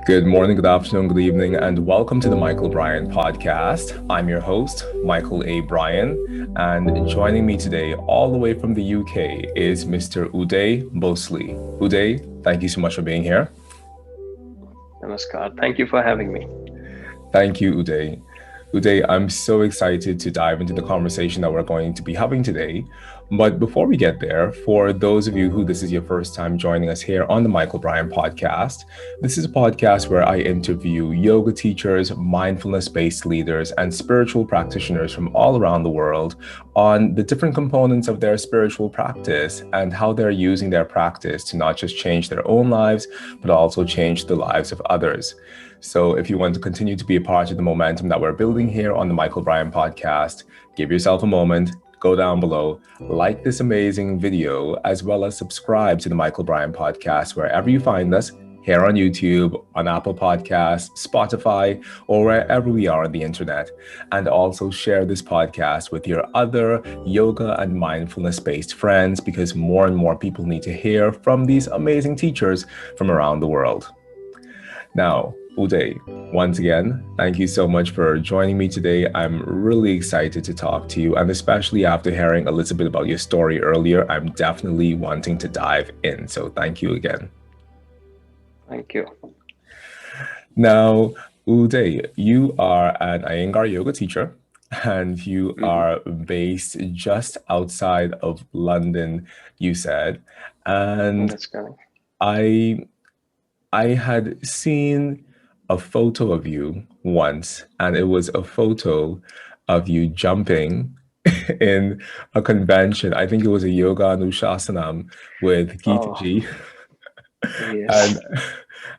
Good morning, good afternoon, good evening, and welcome to the Mychal Bryan podcast. I'm your host, Mychal A. Bryan, and joining me today, all the way from the UK, is Mr. Uday Bhosale. Uday, thank you so much for being here. Namaskar. Thank you for having me. Thank you, Uday. Uday, I'm so excited to dive into the conversation that we're going to be having today. But before we get there, for those of you who this is your first time joining us here on the Mychal Bryan podcast, this is a podcast where I interview yoga teachers, mindfulness based leaders, and spiritual practitioners from all around the world on the different components of their spiritual practice and how they're using their practice to not just change their own lives, but also change the lives of others. So if you want to continue to be a part of the momentum that we're building here on the Mychal Bryan podcast, give yourself a moment, go down below, like this amazing video, as well as subscribe to the Mychal Bryan podcast wherever you find us, here on YouTube, on Apple Podcasts, Spotify, or wherever we are on the internet. And also share this podcast with your other yoga and mindfulness-based friends, because more and more people need to hear from these amazing teachers from around the world. Now, Uday, once again, thank you so much for joining me today. I'm really excited to talk to you, and especially after hearing a little bit about your story earlier, I'm definitely wanting to dive in. So thank you again. Thank you. Now, Uday, you are an Iyengar Yoga teacher, and you Mhm. are based just outside of London, you said. And That's correct. I I had seen a photo of you once, and it was a photo of you jumping in a convention. I think it was a yoga anushasanam with Oh, Geetaji yes. and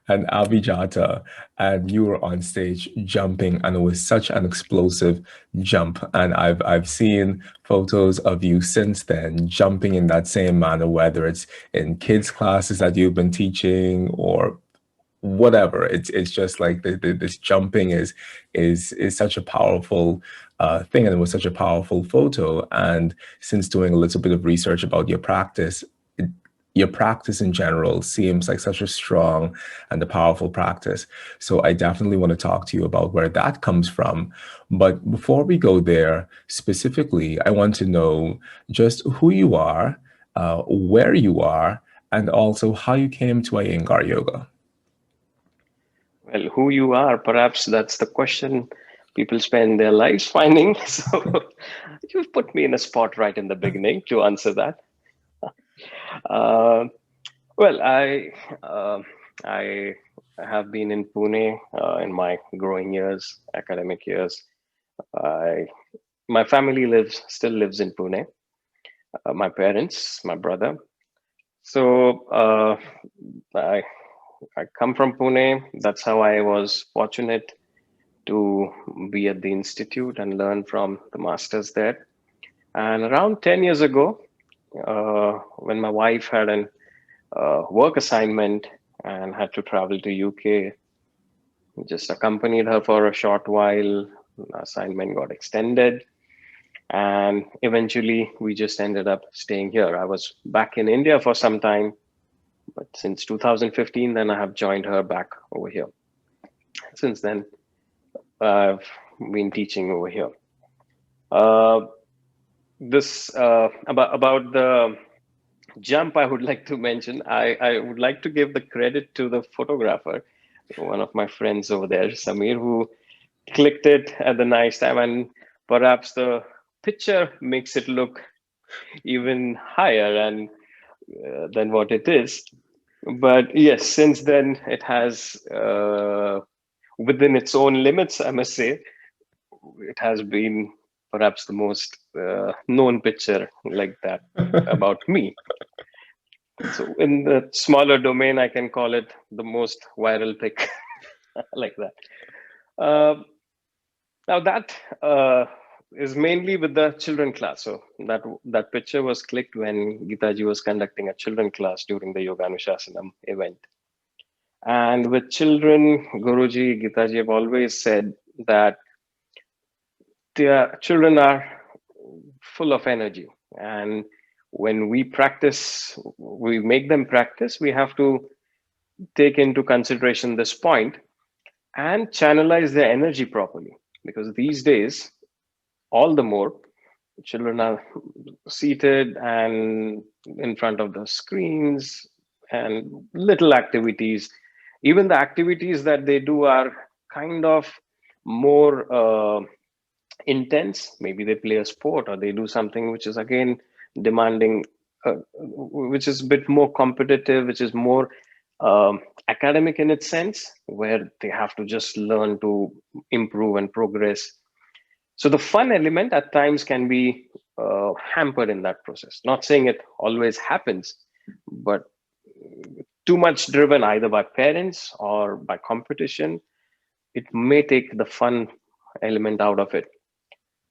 and Abhijata, and you were on stage jumping, and it was such an explosive jump. And I've seen photos of you since then jumping in that same manner, whether it's in kids' classes that you've been teaching or whatever. It's just like this jumping is such a powerful thing, and it was such a powerful photo. And since doing a little bit of research about your practice, your practice in general seems like such a strong and a powerful practice. So I definitely want to talk to you about where that comes from. But before we go there specifically, I want to know just who you are, where you are, and also how you came to Iyengar Yoga. Well, who you are, perhaps that's the question people spend their lives finding. So you've put me in a spot right in the beginning to answer that. Uh, well, uh, I have been in Pune in my growing years, academic years. I My family still lives in Pune. My parents, my brother. So I I come from Pune. That's how I was fortunate to be at the institute and learn from the masters there. And around 10 years ago, when my wife had an work assignment and had to travel to UK, just accompanied her for a short while. The assignment got extended, and eventually we just ended up staying here. I was back in India for some time, but since 2015, then I have joined her back over here. Since then, I've been teaching over here. Uh, this about the jump, I would like to mention. I would like to give the credit to the photographer, one of my friends over there, Samir, who clicked it at the nice time, and perhaps the picture makes it look even higher and than what it is. But yes, since then it has, within its own limits, I must say, it has been perhaps the most known picture like that about me. So in the smaller domain, I can call it the most viral pic like that. Uh, Now that is mainly with the children class. So that picture was clicked when Gitaji was conducting a children class during the Yoga Anushasanam event. And with children, Guruji, Gitaji have always said that their children are full of energy. And when we practice, we make them practice, we have to take into consideration this point and channelize their energy properly. Because these days, all the more, children are seated and in front of the screens and little activities. Even the activities that they do are kind of more intense. Maybe they play a sport or they do something which is again demanding, which is a bit more competitive, which is more academic in its sense, where they have to just learn to improve and progress. So the fun element at times can be hampered in that process. Not saying it always happens, but too much driven either by parents or by competition, it may take the fun element out of it.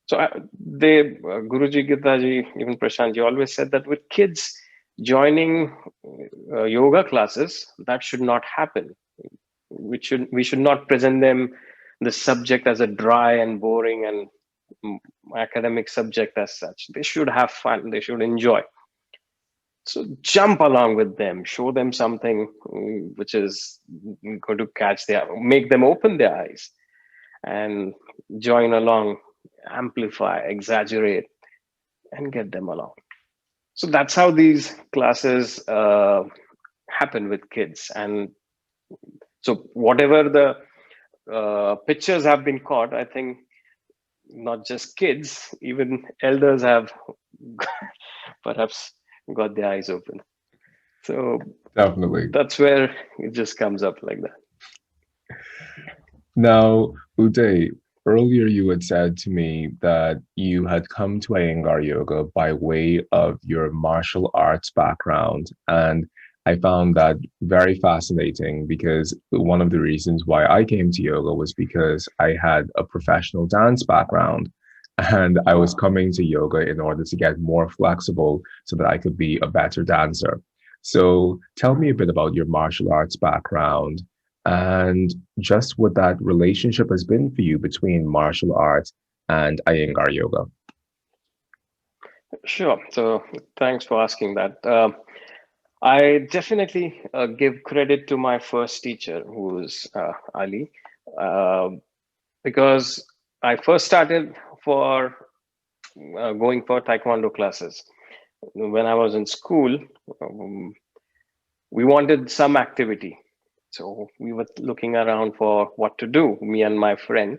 So Guruji, Gitaji, even Prashant, you always said that with kids joining yoga classes, that should not happen. We should not present them the subject as a dry and boring and academic subject as such. They should have fun. They should enjoy. So jump along with them. Show them something which is going to make them open their eyes and join along, amplify, exaggerate, and get them along. So that's how these classes happen with kids. And so whatever the pictures have been caught, I think not just kids, even elders have perhaps got their eyes open. So Definitely. that's where it just comes up like that. Now, Uday, earlier you had said to me that you had come to Iyengar Yoga by way of your martial arts background. And I found that very fascinating because one of the reasons why I came to yoga was because I had a professional dance background. And I was Wow. coming to yoga in order to get more flexible so that I could be a better dancer. So tell me a bit about your martial arts background and just what that relationship has been for you between martial arts and Iyengar yoga. Sure. So thanks for asking that. I definitely give credit to my first teacher, who's Ali, uh, because I first started for going for taekwondo classes. When I was in school, um, we wanted some activity. So we were looking around for what to do, me and my friend.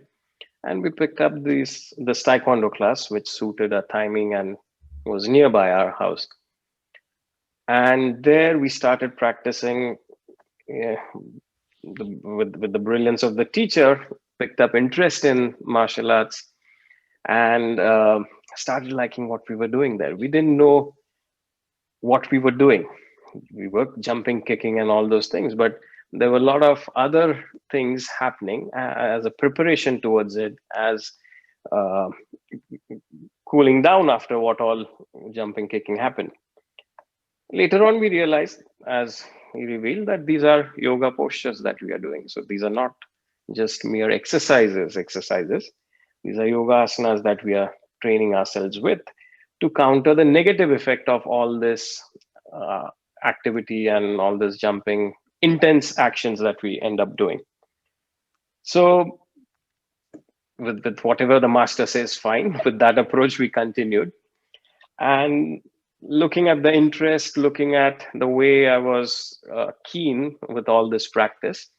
And we picked up this taekwondo class, which suited our timing and was nearby our house. And there we started practicing yeah, with the brilliance of the teacher, picked up interest in martial arts and started liking what we were doing there. We didn't know what we were doing. We were jumping, kicking, and all those things, but there were a lot of other things happening as a preparation towards it, as uh, cooling down after what all jumping, kicking happened. Later on, we realized, as he revealed, that these are yoga postures that we are doing. So these are not just mere exercises. These are yoga asanas that we are training ourselves with to counter the negative effect of all this uh, activity and all this jumping, intense actions that we end up doing. So with whatever the master says, fine. With that approach, we continued. And looking at the interest, looking at the way I was keen with all this practice,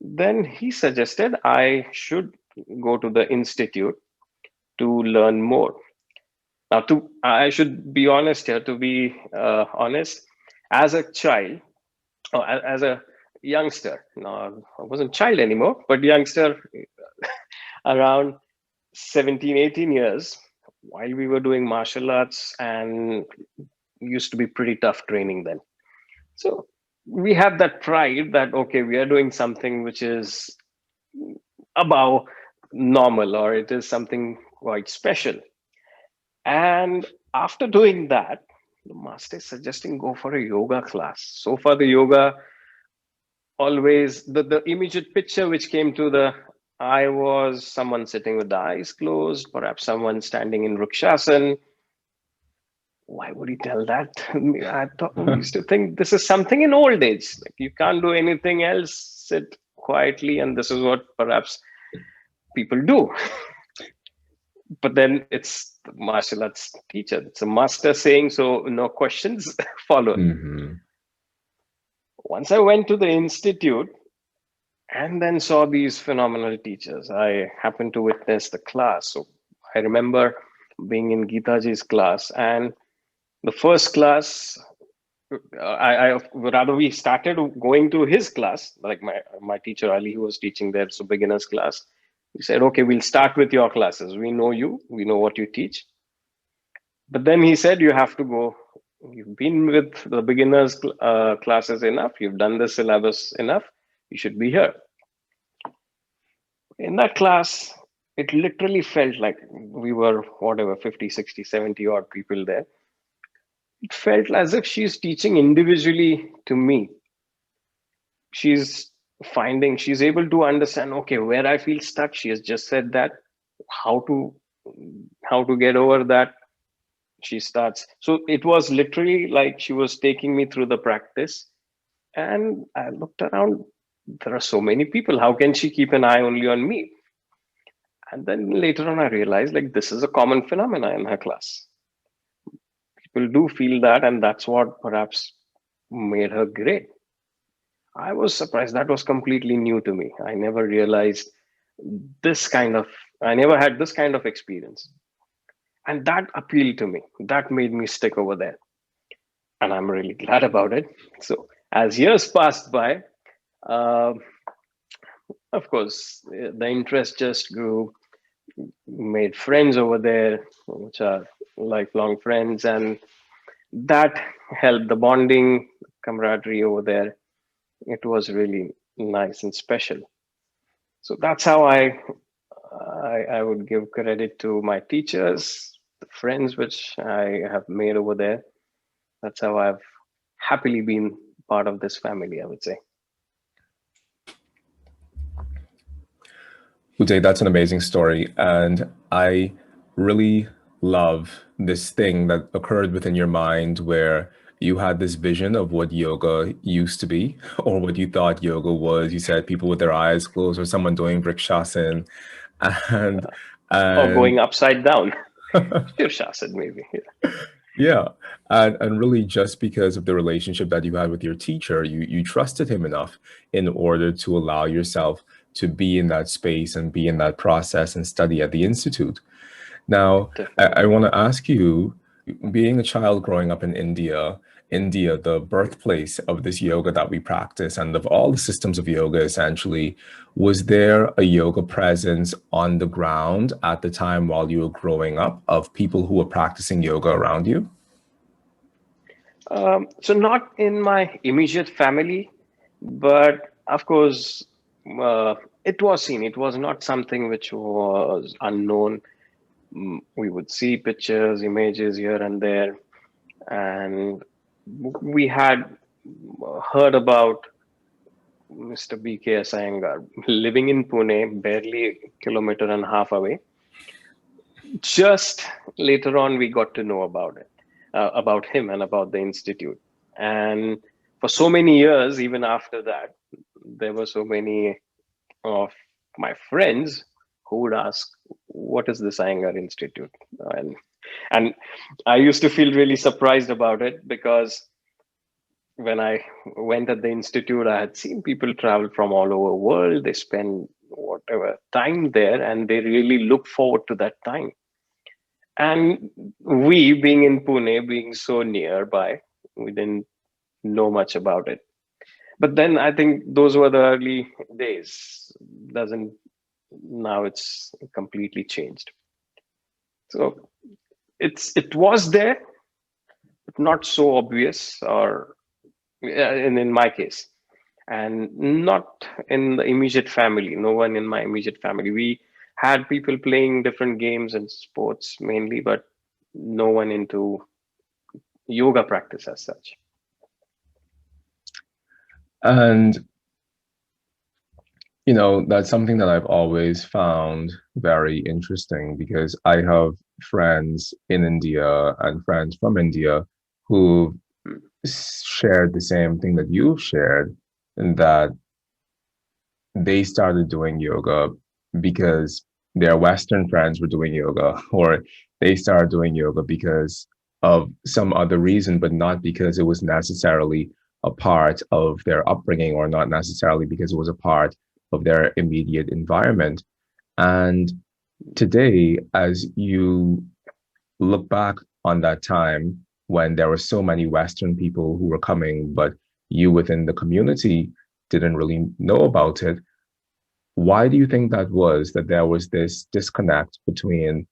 then he suggested I should go to the institute to learn more. Now, to I should be honest here. To be honest, as a child or as a youngster, no, I wasn't child anymore, but youngster around 17, 18 years, while we were doing martial arts and used to be pretty tough training then. So we have that pride that, okay, we are doing something which is above normal or it is something quite special. And after doing that, the master is suggesting go for a yoga class. So far, the yoga always, the immediate picture which came to the eye was someone sitting with the eyes closed, perhaps someone standing in Rukshasana, Why would he tell that? I thought we used to think this is something in old age. Like you can't do anything else, sit quietly, and this is what perhaps people do. But then it's the martial arts teacher. It's a master saying, so no questions followed. Hmm. Once I went to the institute and then saw these phenomenal teachers, I happened to witness the class. So I remember being in Geetaji's class, and the first class, I rather we started going to his class, like my teacher Ali, who was teaching there, so beginners class. He said, "Okay, we'll start with your classes. We know you. We know what you teach." But then he said, "You have to go. You've been with the beginners classes enough. You've done the syllabus enough. You should be here." In that class, it literally felt like we were whatever 50, 60, 70 odd people there. It felt as if she's teaching individually to me. She's she's able to understand, okay, where I feel stuck. She has just said that. How to how to get over that. She starts. So it was literally like she was taking me through the practice. And I looked around. There are so many people. How can she keep an eye only on me? And then later on, I realized like this is a common phenomena in her class. People do feel that, and that's what perhaps made her great. I was surprised. That was completely new to me. I never realized this kind of, I never had this kind of experience. And that appealed to me. That made me stick over there. And I'm really glad about it. So as years passed by, uh, of course, the interest just grew, made friends over there, which are lifelong friends. And that helped the bonding, camaraderie over there. It was really nice and special. So that's how I would give credit to my teachers, the friends which I have made over there. That's how I've happily been part of this family, I would say. Uday, that's an amazing story. And I really love this thing that occurred within your mind where you had this vision of what yoga used to be or what you thought yoga was. You said people with their eyes closed or someone doing vrikshasana. And Or and going upside down, Shirshasana maybe. Yeah, yeah, and really just because of the relationship that you had with your teacher, you trusted him enough in order to allow yourself to be in that space and be in that process and study at the institute. Now, I definitely. want to ask you, being a child growing up in India, India, the birthplace of this yoga that we practice and of all the systems of yoga, essentially, was there a yoga presence on the ground at the time while you were growing up of people who were practicing yoga around you? So not in my immediate family, but of course, uh, it was seen. It was not something which was unknown. We would see pictures, images here and there, and we had heard about Mr. BKS Iyengar living in Pune, barely a kilometer and a half away. Just later on, we got to know about it, about him and about the institute. And for so many years, even after that, there were so many of my friends who would ask, "What is this Iyengar Institute?" And and I used to feel really surprised about it because when I went at the institute, I had seen people travel from all over the world. They spend whatever time there, and they really look forward to that time. And we, being in Pune, being so nearby, we didn't know much about it. But then I think those were the early days. Doesn't Now it's completely changed. So it was there, but not so obvious, or in my case, and not in the immediate family. No one in my immediate family. We had people playing different games and sports mainly, but no one into yoga practice as such. And that's something that I've always found very interesting because I have friends in India and friends from India who shared the same thing that you've shared, and that they started doing yoga because their Western friends were doing yoga, or they started doing yoga because of some other reason, but not because it was necessarily a part of their upbringing, or not necessarily because it was a part of their immediate environment. And today, as you look back on that time when there were so many Western people who were coming, but you within the community didn't really know about it, why do you think that was, that there was this disconnect between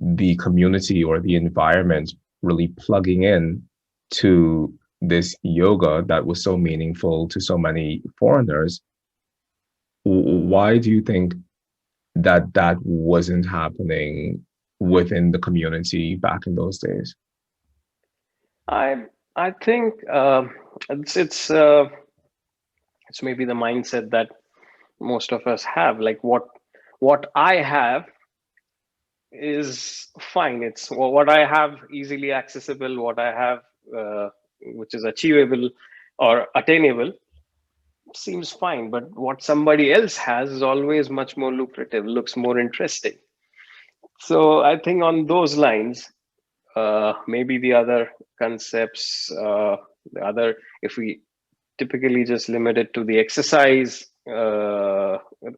the community or the environment really plugging in to this yoga that was so meaningful to so many foreigners? Why do you think that that wasn't happening within the community back in those days? I I think it's maybe the mindset that most of us have. Like what I have is fine. It's what I have easily accessible, what I have which is achievable or attainable seems fine. But what somebody else has is always much more lucrative, looks more interesting. So I think on those lines, maybe the other concepts, the other, if we typically just limit it to the exercise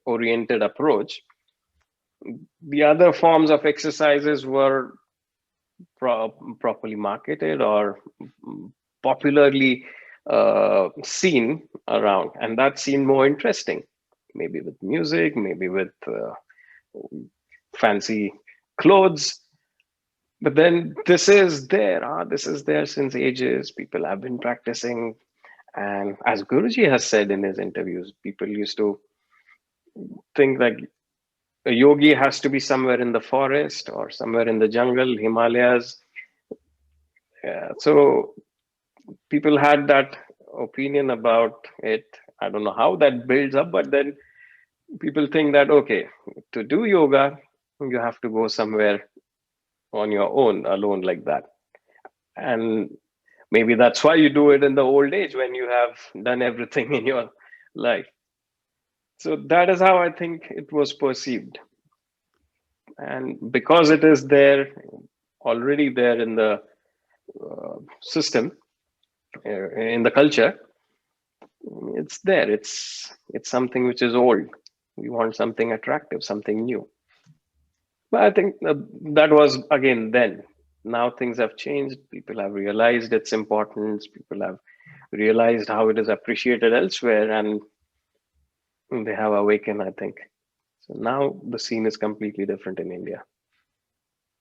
oriented approach, the other forms of exercises were properly marketed or popularly seen around, and that seemed more interesting. Maybe with music, maybe with fancy clothes. But then this is there since ages. People have been practicing. And as Guruji has said in his interviews, people used to think that a yogi has to be somewhere in the forest or somewhere in the jungle, Himalayas. Yeah, so people had that opinion about it. I don't know how that builds up, but then people think that, okay, to do yoga, you have to go somewhere on your own, alone like that. And maybe that's why you do it in the old age when you have done everything in your life. So that is how I think it was perceived. And because it is there, already there in the system, in the culture, it's there. It's something which is old. We want something attractive, something new. But I think that was again then. Now things have changed. People have realized its importance. People have realized how it is appreciated elsewhere, and they have awakened, I think. So now the scene is completely different in India.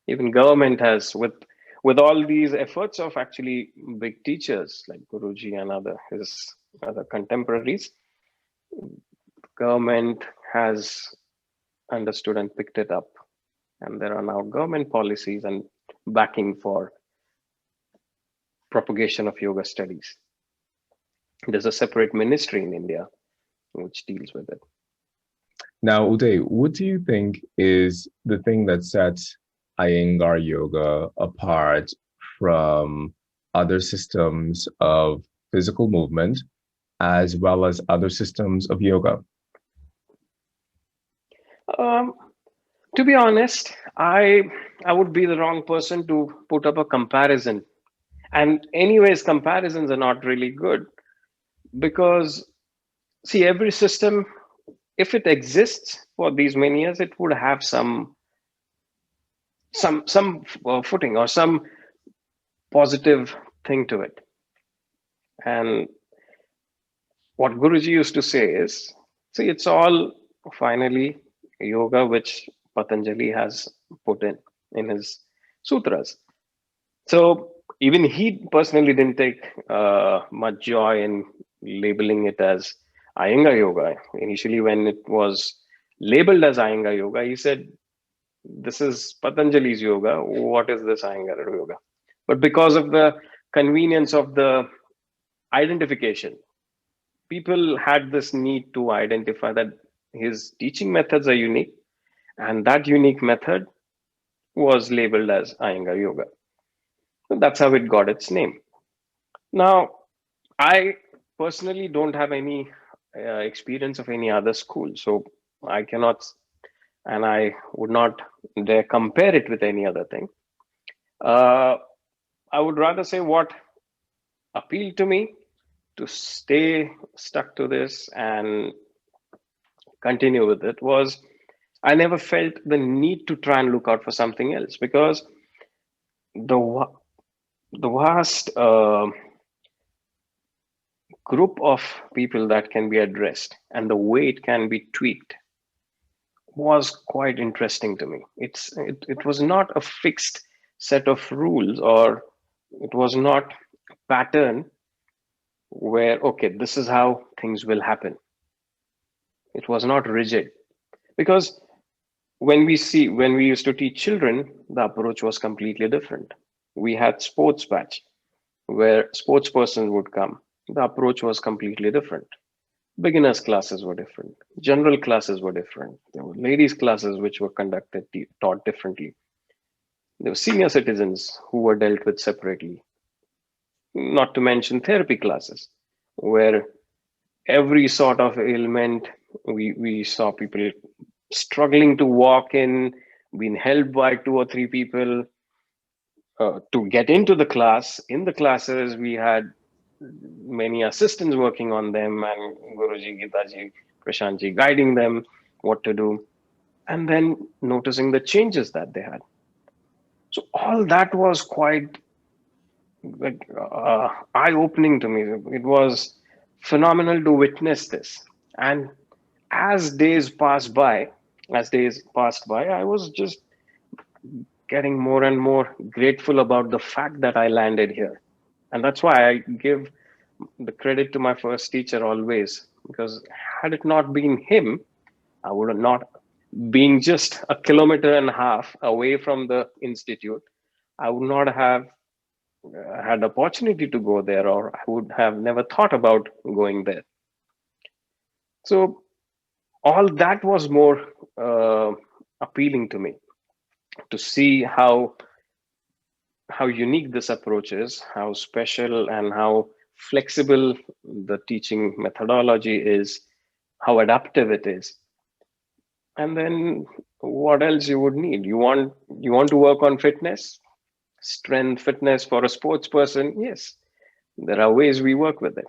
Even government has, with all these efforts of actually big teachers like Guruji and other his other contemporaries, government has understood and picked it up. And there are now government policies and backing for propagation of yoga studies. There's a separate ministry in India which deals with it. Now, Uday, what do you think is the thing that sets Iyengar Yoga apart from other systems of physical movement, as well as other systems of yoga? Um, to be honest, I would be the wrong person to put up a comparison. And anyways, comparisons are not really good because see every system, if it exists for these many years, it would have some footing or some positive thing to it. And what Guruji used to say is, see, it's all finally yoga which Patanjali has put in his sutras. So even he personally didn't take much joy in labeling it as Iyengar Yoga. Initially, when it was labeled as Iyengar Yoga, he said, "This is Patanjali's yoga. What is this Iyengar Yoga?" But because of the convenience of the identification, people had this need to identify that his teaching methods are unique, and that unique method was labeled as Iyengar Yoga. So that's how it got its name. Now, I personally don't have any experience of any other school, so I cannot, and I would not dare compare it with any other thing. Uh, I would rather say what appealed to me to stay stuck to this and continue with it was I never felt the need to try and look out for something else because the the vast group of people that can be addressed and the way it can be tweaked was quite interesting to me. It was not a fixed set of rules, or it was not a pattern where okay, this is how things will happen. It was not rigid because when we used to teach children, the approach was completely different. We had sports batch where sports persons would come. The approach was completely different. Beginners classes were different. General classes were different. There were ladies classes which were conducted taught differently. There were senior citizens who were dealt with separately. Not to mention therapy classes, where every sort of ailment we saw people struggling to walk in, being helped by two or three people to get into the class. In the classes, we had many assistants working on them, and Guruji, Gitaji, Prashantji guiding them what to do, and then noticing the changes that they had. So all that was quite like eye-opening to me. It was phenomenal to witness this. And as days passed by, I was just getting more and more grateful about the fact that I landed here. And that's why I give the credit to my first teacher always, because had it not been him, I would have not, being just a kilometer and a half away from the institute, I would not have had the opportunity to go there, or I would have never thought about going there. So all that was more appealing to me, to see how unique this approach is, how special and how flexible the teaching methodology is, how adaptive it is. And then what else you would need? You want to work on fitness, strength, fitness for a sports person? Yes, there are ways we work with it.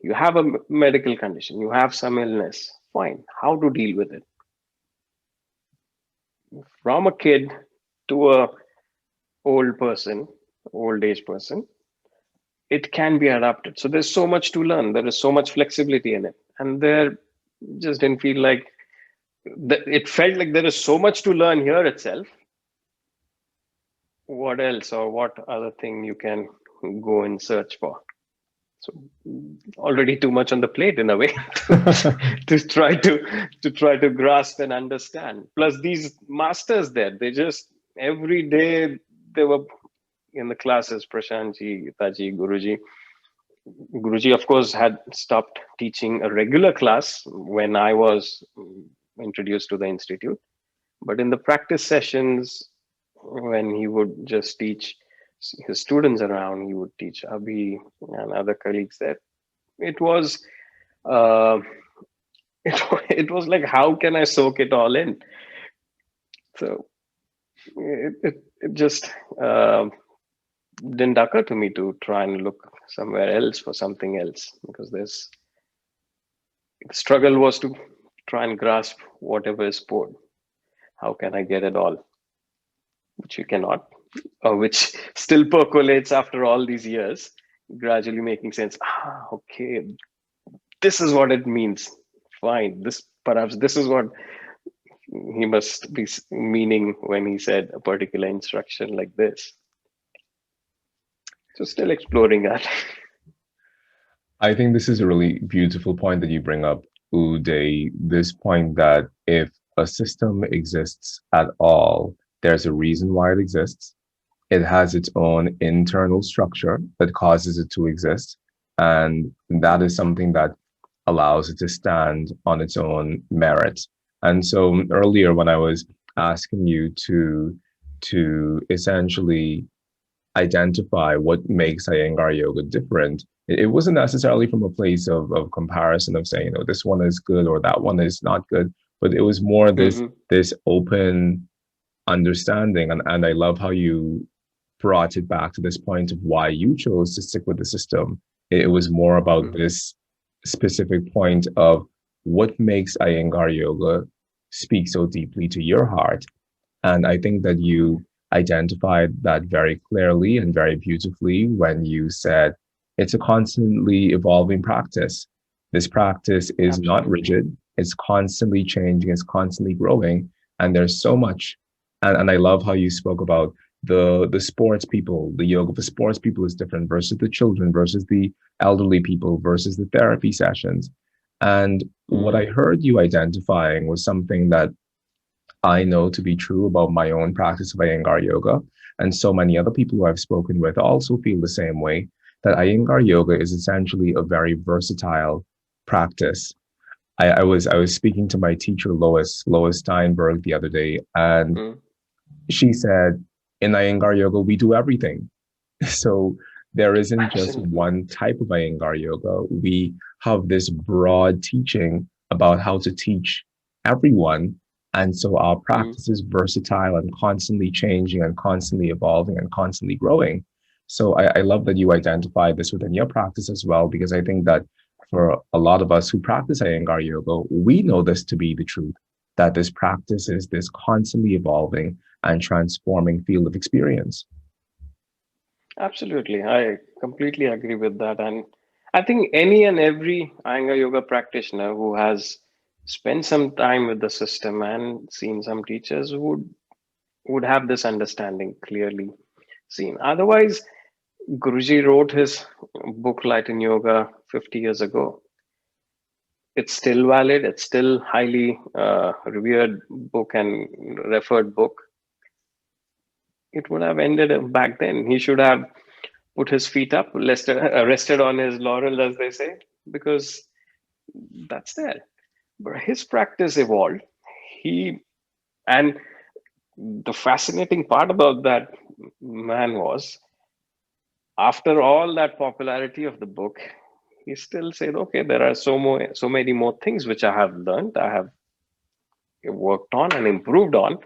You have a medical condition, you have some illness, fine. How to deal with it? From a kid to a old person, old age person, it can be adapted. So there's so much to learn. There is so much flexibility in it. And there just didn't feel like it felt like there is so much to learn here itself. What else or what other thing you can go and search for? So already too much on the plate in a way to try to grasp and understand. Plus these masters there, they just every day they were in the classes. Prashantji, Taji, Guruji. Guruji, of course, had stopped teaching a regular class when I was introduced to the institute. But in the practice sessions, when he would just teach his students around, he would teach Abhi and other colleagues there. It was, uh, it was like, how can I soak it all in? So it just didn't occur to me to try and look somewhere else for something else, because this the struggle was to try and grasp whatever is poured. How can I get it all? Which you cannot, or which still percolates after all these years, gradually making sense. Ah, okay, this is what it means. Fine. This is what he must be meaning when he said a particular instruction like this. So still exploring that. I think this is a really beautiful point that you bring up, Uday. This point that if a system exists at all, there's a reason why it exists. It has its own internal structure that causes it to exist. And that is something that allows it to stand on its own merit. And so earlier, when I was asking you to to essentially identify what makes Iyengar yoga different. It wasn't necessarily from a place of comparison of saying, this one is good or that one is not good, but it was more Hmm. this open understanding. And I love how you brought it back to this point of why you chose to stick with the system. It was more about Hmm. this specific point of what makes Iyengar yoga speak so deeply to your heart. And I think that you identified that very clearly and very beautifully when you said it's a constantly evolving practice. This practice is not Absolutely. rigid, it's constantly changing, it's constantly growing. And there's so much. And I love how you spoke about the sports people, the yoga for sports people is different versus the children, versus the elderly people, versus the therapy sessions. And what I Hmm. heard you identifying was something that I know to be true about my own practice of Iyengar yoga. And so many other people who I've spoken with also feel the same way that Iyengar yoga is essentially a very versatile practice. I was speaking to my teacher Lois Steinberg the other day, and Hmm. she said, in Iyengar yoga we do everything. So there isn't just Absolutely. one type of Iyengar yoga. We have this broad teaching about how to teach everyone. And so our Hmm. practice is versatile and constantly changing and constantly evolving and constantly growing. So I love that you identify this within your practice as well, because I think that for a lot of us who practice Iyengar yoga, we know this to be the truth, that this practice is this constantly evolving and transforming field of experience. Absolutely. I completely agree with that. And I think any and every Iyengar yoga practitioner who has spent some time with the system and seen some teachers would have this understanding clearly seen. Otherwise, Guruji wrote his book Light in Yoga 50 years ago. It's still valid. It's still highly revered book and referred book. It would have ended up back then. He should have put his feet up, rested on his laurel, as they say, because that's there. But his practice evolved. He and the fascinating part about that man was after all that popularity of the book, he still said, "Okay, there are so many more things which I have learned, I have worked on and improved on,"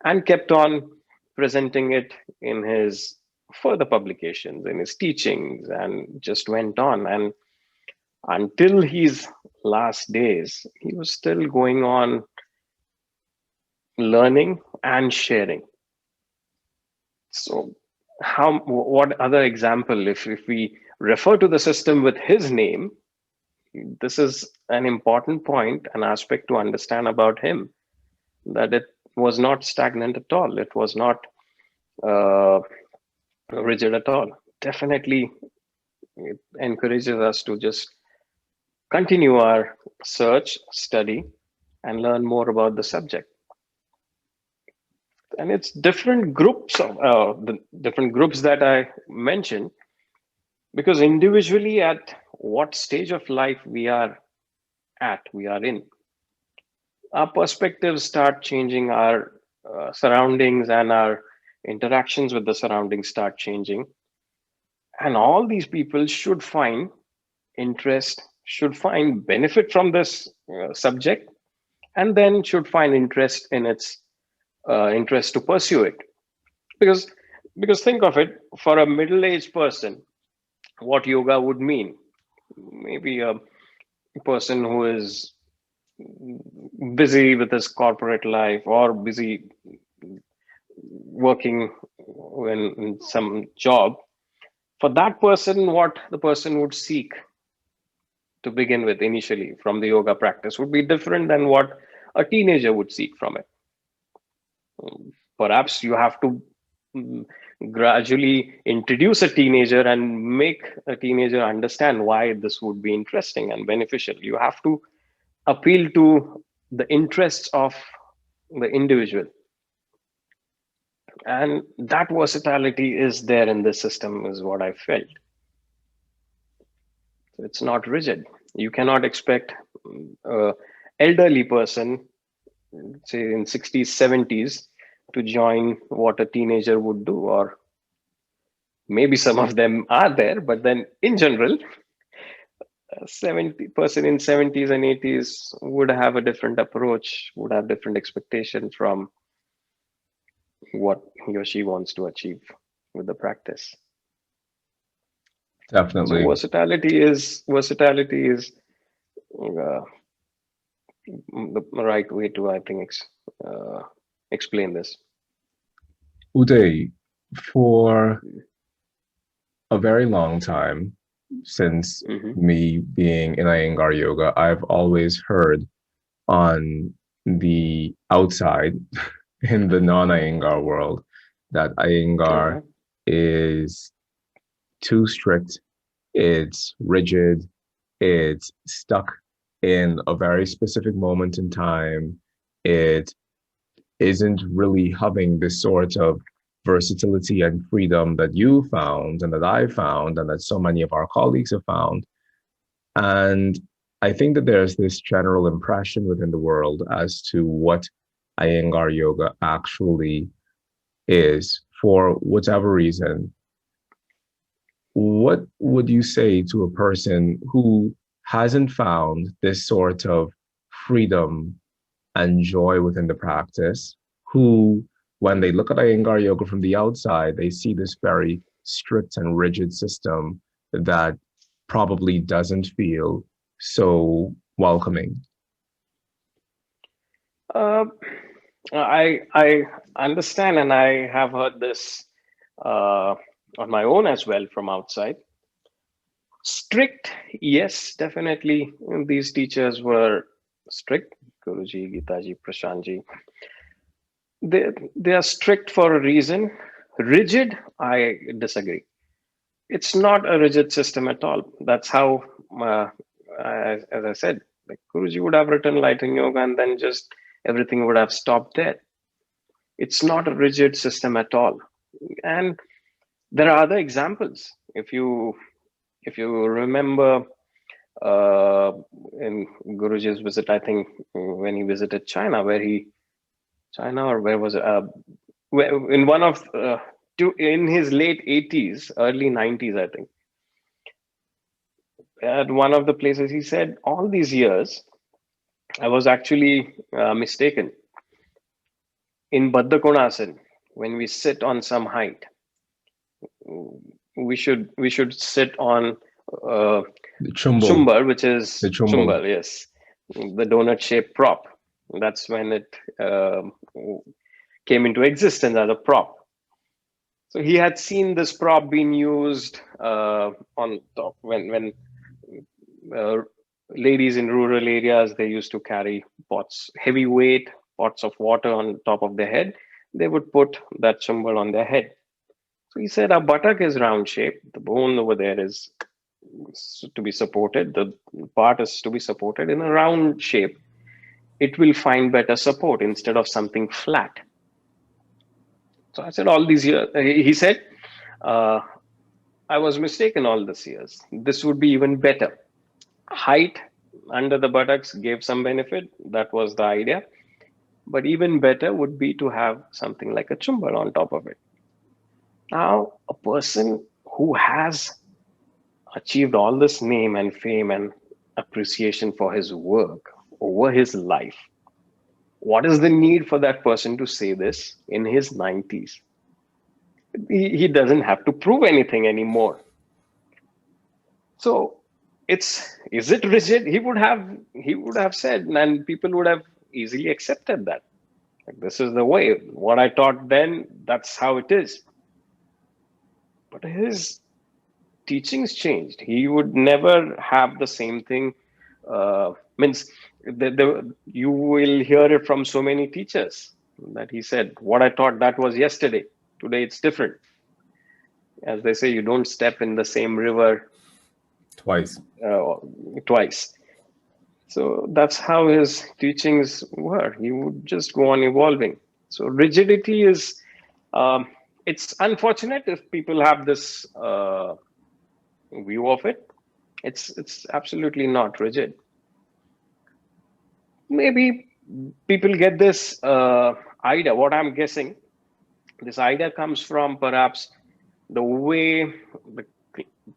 and kept on presenting it in his further publications, in his teachings, and just went on. And until his last days, he was still going on learning and sharing. So, what other example, if we refer to the system with his name, this is an important point, an aspect to understand about him, that it was not stagnant at all. It was not uh, rigid at all. Definitely, it encourages us to just continue our search, study, and learn more about the subject. And it's different groups of the different groups that I mentioned, because individually at what stage of life we are in, our perspectives start changing, our surroundings and our interactions with the surroundings start changing, and all these people should find interest, should find benefit from this subject, and then should find interest in its interest to pursue it. because because think of it, for a middle-aged person, what yoga would mean, maybe a person who is busy with his corporate life or busy working in some job. For that person, what the person would seek to begin with initially from the yoga practice would be different than what a teenager would seek from it. Perhaps you have to mm, gradually introduce a teenager and make a teenager understand why this would be interesting and beneficial. You have to appeal to the interests of the individual, and that versatility is there in this system, is what I felt. It's not rigid. You cannot expect a elderly person, say in 60s 70s, to join what a teenager would do, or maybe some of them are there, but then in general, 70% in 70s and 80s would have a different approach, would have different expectation from what he or she wants to achieve with the practice. So Definitely. versatility is uh, the right way to, I think, explain this. Uday, for a very long time, since Hmm. me being in Iyengar Yoga, I've always heard on the outside, in the non-Iyengar world, that Iyengar Okay. is too strict, it's rigid, it's stuck in a very specific moment in time. It isn't really having this sort of versatility and freedom that you found and that I found and that so many of our colleagues have found. And I think that there's this general impression within the world as to what Iyengar yoga actually is for whatever reason. What would you say to a person who hasn't found this sort of freedom and joy within the practice, who, when they look at Iyengar yoga from the outside, they see this very strict and rigid system that probably doesn't feel so welcoming? Uh, I understand, and I have heard this uh, on my own as well from outside. Strict, yes, definitely. These teachers were strict. Guruji, Gitaji, Prashantji. They are strict for a reason. Rigid, I disagree. It's not a rigid system at all. That's how, as I said, like Guruji would have written Light and Yoga, and then just everything would have stopped there. It's not a rigid system at all. And there are other examples. If you remember, uh, in Guruji's visit, I think when he visited China, China, or where was it? In one of in his late 80s, early 90s, I think, at one of the places, he said, all these years, I was actually mistaken. In Baddha Konasana, when we sit on some height, we should sit on uh, The chumbal, chumbar, which the is chumbal. chumbar, yes, the donut shaped prop. That's when it came into existence as a prop. So he had seen this prop being used on top when uh, ladies in rural areas, they used to carry pots, heavy weight pots of water on top of their head. They would put that chumbar on their head. So he said, our buttock is round shaped. The bone over there is to be supported. The part is to be supported in a round shape. It will find better support instead of something flat. So I said, all these years, he said, uh, I was mistaken all these years. This would be even better. Height under the buttocks gave some benefit. That was the idea. But even better would be to have something like a chumbal on top of it. Now, a person who has achieved all this name and fame and appreciation for his work over his life, what is the need for that person to say this in his 90s? He doesn't have to prove anything anymore. So is it rigid? He would have said, and people would have easily accepted that. Like, this is the way. What I taught then, that's how it is. But his teachings changed. He would never have the same thing. Means you will hear it from so many teachers that he said, what I taught that was yesterday. Today it's different. As they say, you don't step in the same river Twice. uh, twice. So that's how his teachings were. He would just go on evolving. So rigidity is, um, it's unfortunate if people have this view of it. It's absolutely not rigid. Maybe people get this idea. What I'm guessing, This idea comes from perhaps the way the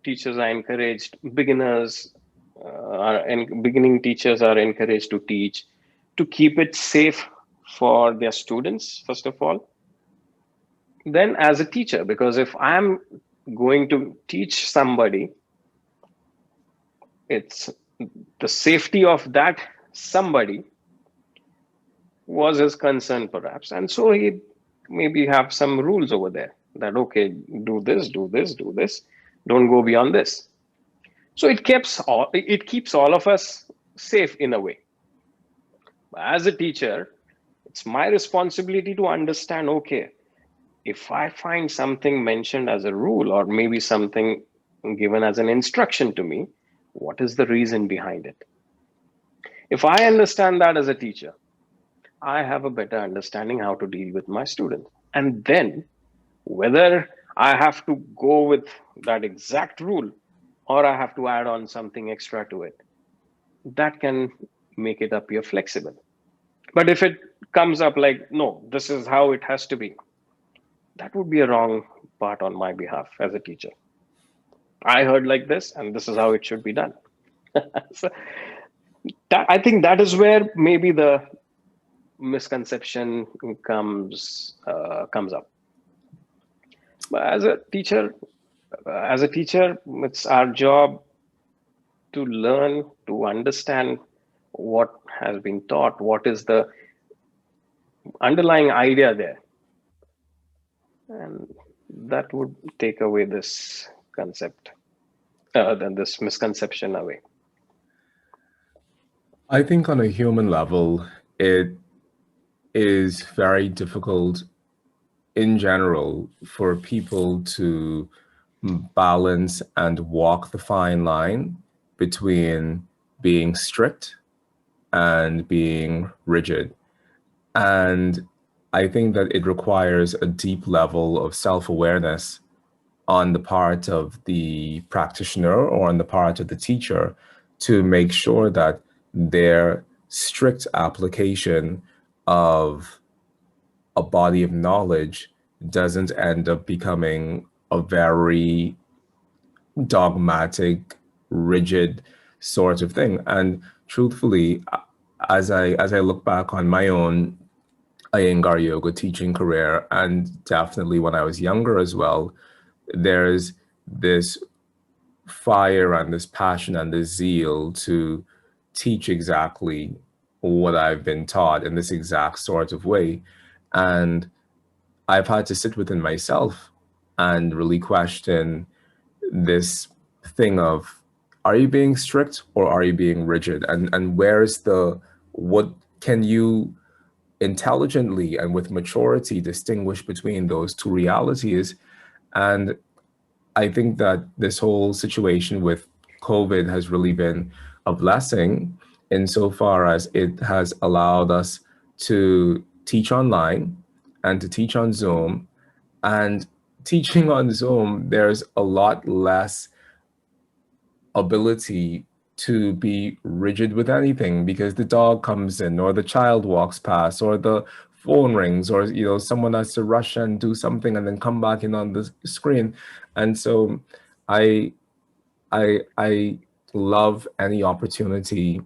teachers are encouraged, beginning teachers are encouraged to teach, to keep it safe for their students, first of all. Then, as a teacher, because if I'm going to teach somebody, it's the safety of that somebody was his concern, perhaps. And so he maybe have some rules over there that, okay, do this, do this, do this, don't go beyond this. So it keeps all of us safe in a way. As a teacher, it's my responsibility to understand, okay, if I find something mentioned as a rule or maybe something given as an instruction to me, what is the reason behind it? If I understand that as a teacher, I have a better understanding how to deal with my students. And then whether I have to go with that exact rule or I have to add on something extra to it, that can make it appear flexible. But if it comes up like, no, this is how it has to be, that would be a wrong part on my behalf as a teacher. I heard like this, and this is how it should be done. So I think that is where maybe the misconception comes up. But as a teacher, it's our job to learn, to understand what has been taught, what is the underlying idea there, and that would take away this concept, then this misconception away. I think on a human level, it is very difficult in general for people to balance and walk the fine line between being strict and being rigid. And I think that it requires a deep level of self awareness on the part of the practitioner or on the part of the teacher to make sure that their strict application of a body of knowledge doesn't end up becoming a very dogmatic, rigid sort of thing. And truthfully, as I look back on my own Iyengar Yoga teaching career, and definitely when I was younger as well, there's this fire and this passion and this zeal to teach exactly what I've been taught in this exact sort of way. And I've had to sit within myself and really question this thing of, are you being strict or are you being rigid? And where's the, what can you intelligently and with maturity distinguish between those two realities? And I think that this whole situation with COVID has really been a blessing insofar as it has allowed us to teach online and to teach on Zoom. And teaching on Zoom, there's a lot less ability to be rigid with anything because the dog comes in or the child walks past or the phone rings or someone has to rush and do something and then come back in on the screen. And so i I love any opportunity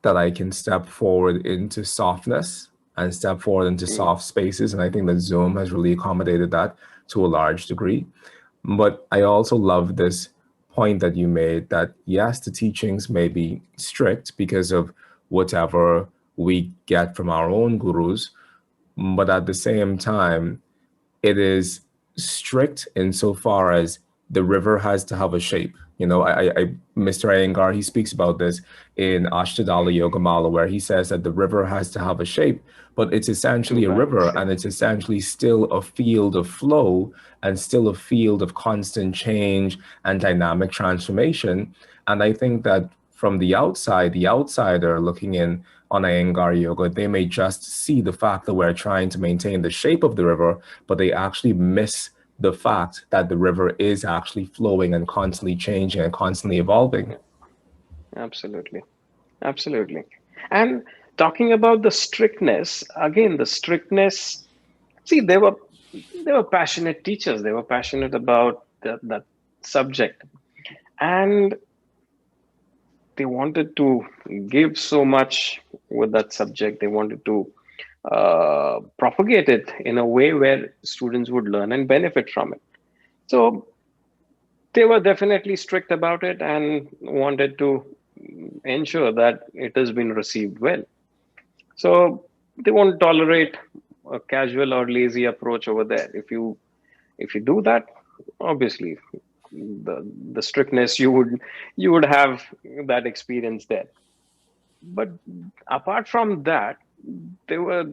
that I can step forward into softness and step forward into Mm, soft spaces. And I think that Zoom has really accommodated that to a large degree. But I also love this point that you made that yes, the teachings may be strict because of whatever we get from our own gurus, but at the same time, it is strict insofar as the river has to have a shape. Mr. Iyengar, he speaks about this in Ashtadala Yoga Mala, where he says that the river has to have a shape, but it's essentially a river balance, and yeah. it's essentially still a field of flow and still a field of constant change and dynamic transformation. And I think that from the outside, the outsider looking in on Iyengar Yoga, they may just see the fact that we're trying to maintain the shape of the river, but they actually miss the fact that the river is actually flowing and constantly changing and constantly evolving. Yeah, absolutely. Absolutely. And talking about the strictness, again, the strictness, see, there were they were passionate teachers. They were passionate about that subject, and they wanted to give so much with that subject. They wanted to propagate it in a way where students would learn and benefit from it. So they were definitely strict about it and wanted to ensure that it has been received well. So they won't tolerate a casual or lazy approach over there. If you do that, obviously the strictness, you would have that experience there. But apart from that, they were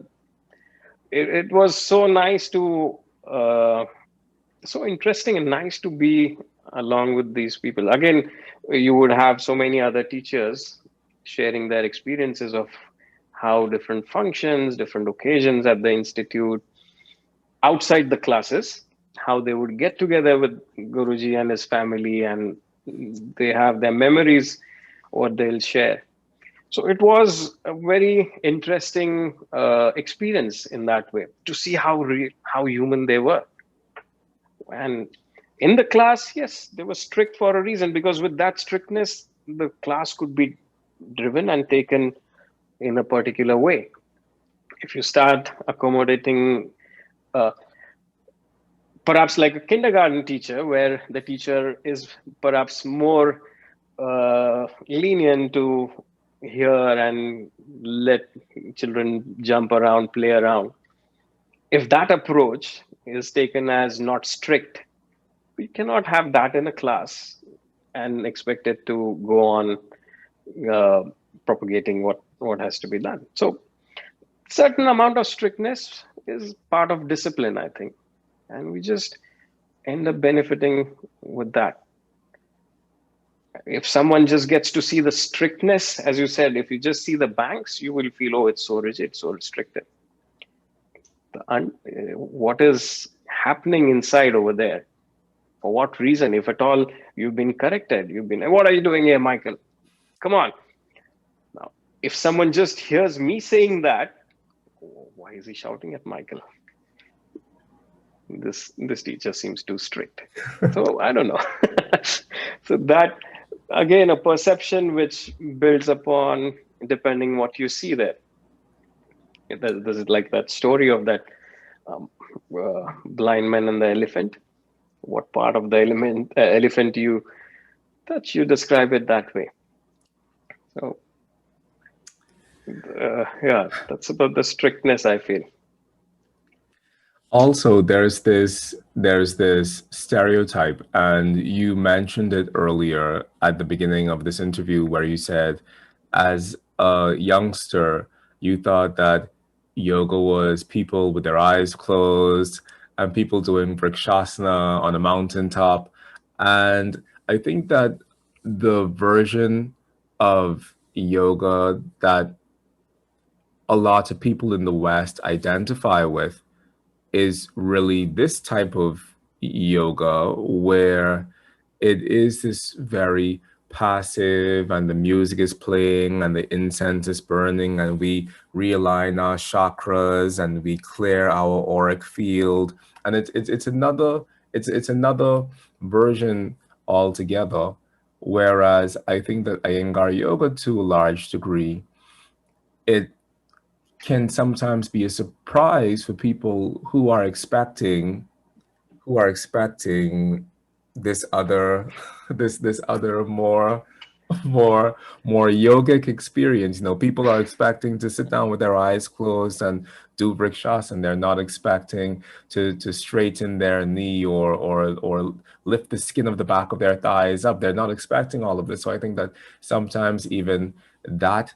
it was so nice to so interesting and nice to be along with these people. Again, you would have so many other teachers sharing their experiences of how different functions, different occasions at the institute, outside the classes, how they would get together with Guruji and his family, and they have their memories, what they'll share. So it was a very interesting experience in that way, to see how human they were. And in the class, yes, they were strict for a reason, because with that strictness, the class could be driven and taken in a particular way. If you start accommodating, uh, perhaps like a kindergarten teacher, where the teacher is perhaps more lenient to hear and let children jump around, play around, if that approach is taken as not strict, we cannot have that in a class and expect it to go on uh, propagating what has to be done. So certain amount of strictness is part of discipline, I think, and we just end up benefiting with that. If someone just gets to see the strictness, as you said, if you just see the banks, you will feel, oh, it's so rigid, so restrictive. What is happening inside over there? For what reason? If at all you've been corrected, you've been, what are you doing here, Michael? Come on. Now, if someone just hears me saying that, why is he shouting at Michael? This teacher seems too strict. So I don't know. So that, again, a perception which builds upon depending what you see there. There's like that story of that um, blind man and the elephant. What part of the elephant you touch, you describe it that way. So yeah, that's about the strictness, I feel. Also, there's this stereotype, and you mentioned it earlier at the beginning of this interview, where you said, as a youngster, you thought that yoga was people with their eyes closed and people doing vrikshasana on a mountaintop. And I think that the version of yoga that a lot of people in the West identify with is really this type of yoga where it is this very passive and the music is playing and the incense is burning and we realign our chakras and we clear our auric field, and it's another version altogether. Whereas I think that Iyengar yoga, to a large degree, it can sometimes be a surprise for people who are expecting this other this other more yogic experience. People are expecting to sit down with their eyes closed and do vrikshas, and they're not expecting to straighten their knee or lift the skin of the back of their thighs up. They're not expecting all of this. So I think that sometimes even that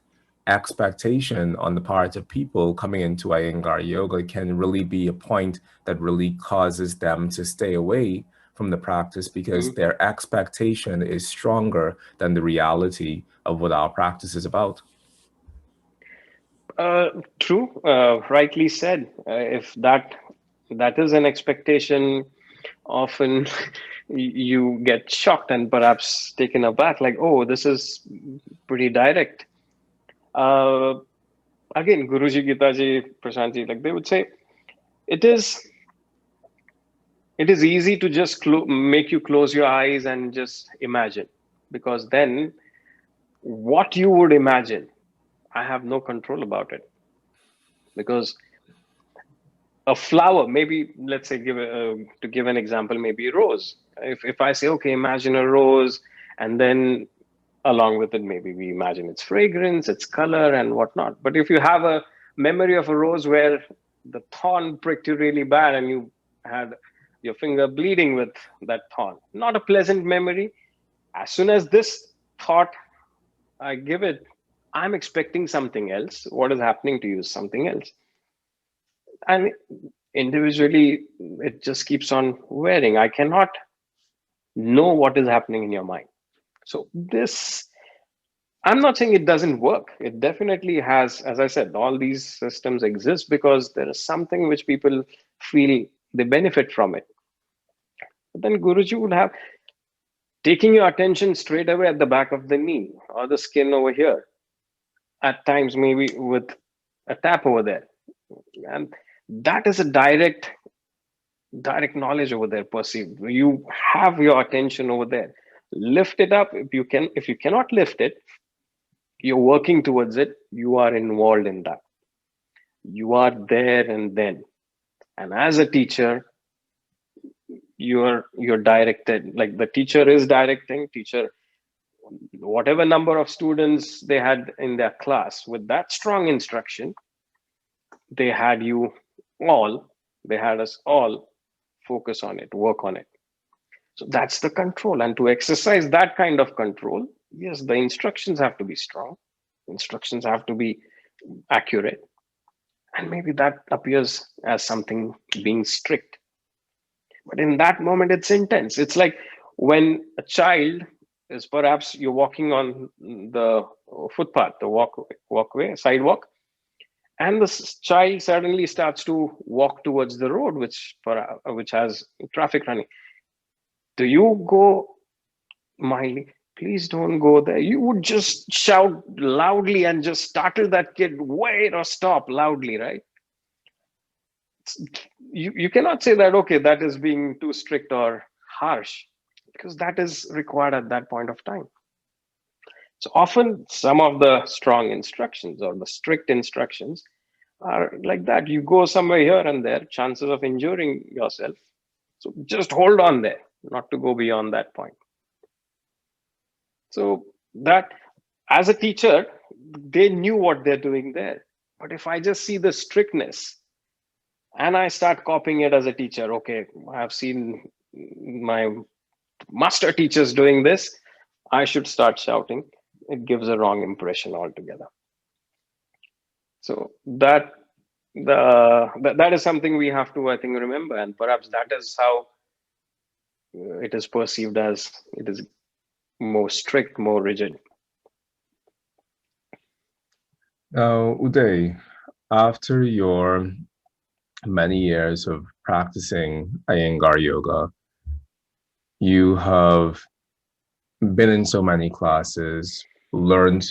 expectation on the part of people coming into Iyengar yoga can really be a point that really causes them to stay away from the practice, because Mhm. their expectation is stronger than the reality of what our practice is about. True, rightly said. If that is an expectation, often you get shocked and perhaps taken aback, like, oh, this is pretty direct. Uh, Again, Guruji, Gitaji, Prashantji, like they would say, it is. It is easy to just make you close your eyes and just imagine, because then what you would imagine, I have no control about it. Because a flower, maybe, let's say, to give an example, maybe a rose. If I say, okay, imagine a rose, and then along with it, maybe we imagine its fragrance, its color, and whatnot. But if you have a memory of a rose where the thorn pricked you really bad and you had your finger bleeding with that thorn, not a pleasant memory. As soon as this thought I give it, I'm expecting something else. What is happening to you is something else. And individually, it just keeps on wearing. I cannot know what is happening in your mind. So this, I'm not saying it doesn't work. It definitely has. As I said, all these systems exist because there is something which people feel they benefit from it. But then Guruji would have taking your attention straight away at the back of the knee or the skin over here. At times, maybe with a tap over there, and that is a direct knowledge over there perceived. You have your attention over there. Lift it up if you can. If you cannot lift it, you're working towards it. You are involved in that. You are there and then. And as a teacher, you're directed. Like the teacher is directing. Teacher, whatever number of students they had in their class, with that strong instruction, they had you all. They had us all focus on it, work on it. So that's the control. And to exercise that kind of control, yes, the instructions have to be strong, instructions have to be accurate. And maybe that appears as something being strict. But in that moment, it's intense. It's like when a child is, perhaps you're walking on the footpath, the walkway, sidewalk, and the child suddenly starts to walk towards the road, which has traffic running. Do you go mildly, please don't go there? You would just shout loudly and just startle that kid, wait or stop loudly, right? You cannot say that, okay, that is being too strict or harsh, because that is required at that point of time. So often, some of the strong instructions or the strict instructions are like that. You go somewhere here and there, chances of injuring yourself. So just hold on there, not to go beyond that point. So that, as a teacher, they knew what they're doing there. But if I just see the strictness and I start copying it as a teacher, okay, I've seen my master teachers doing this, I should start shouting. It gives a wrong impression altogether. So that is something we have to, I think, remember, and perhaps that is how it is perceived, as it is more strict, more rigid. Now, Uday, after your many years of practicing Iyengar Yoga, you have been in so many classes, learned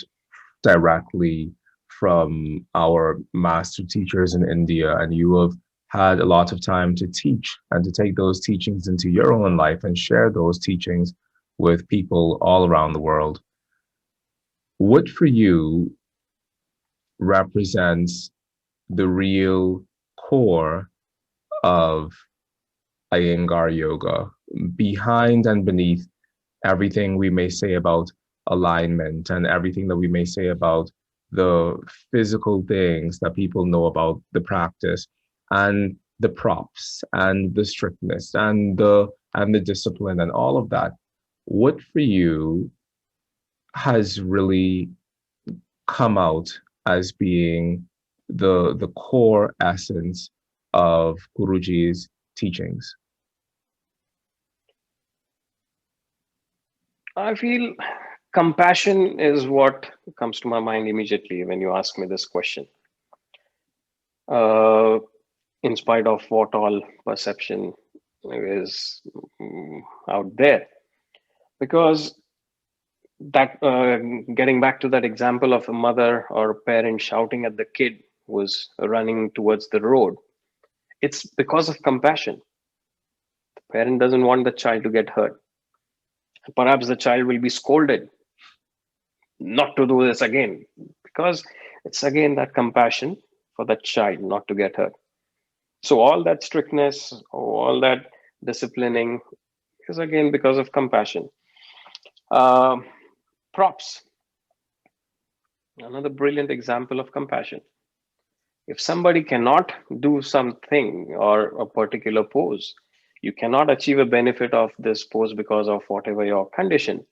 directly from our master teachers in India, and you have had a lot of time to teach and to take those teachings into your own life and share those teachings with people all around the world. What for you represents the real core of Iyengar Yoga, behind and beneath everything we may say about alignment and everything that we may say about the physical things that people know about the practice, and the props and the strictness and the discipline and all of that. What for you has really come out as being the core essence of Guruji's teachings? I feel compassion is what comes to my mind immediately when you ask me this question. Uh, in spite of what all perception is out there, because that getting back to that example of a mother or a parent shouting at the kid who was running towards the road, it's because of compassion. Parent doesn't want the child to get hurt. Perhaps the child will be scolded not to do this again, because it's again that compassion for the child not to get hurt. So all that strictness, all that disciplining is again because of compassion. Uh, Props, another brilliant example of compassion. If somebody cannot do something or a particular pose, you cannot achieve a benefit of this pose because of whatever your condition,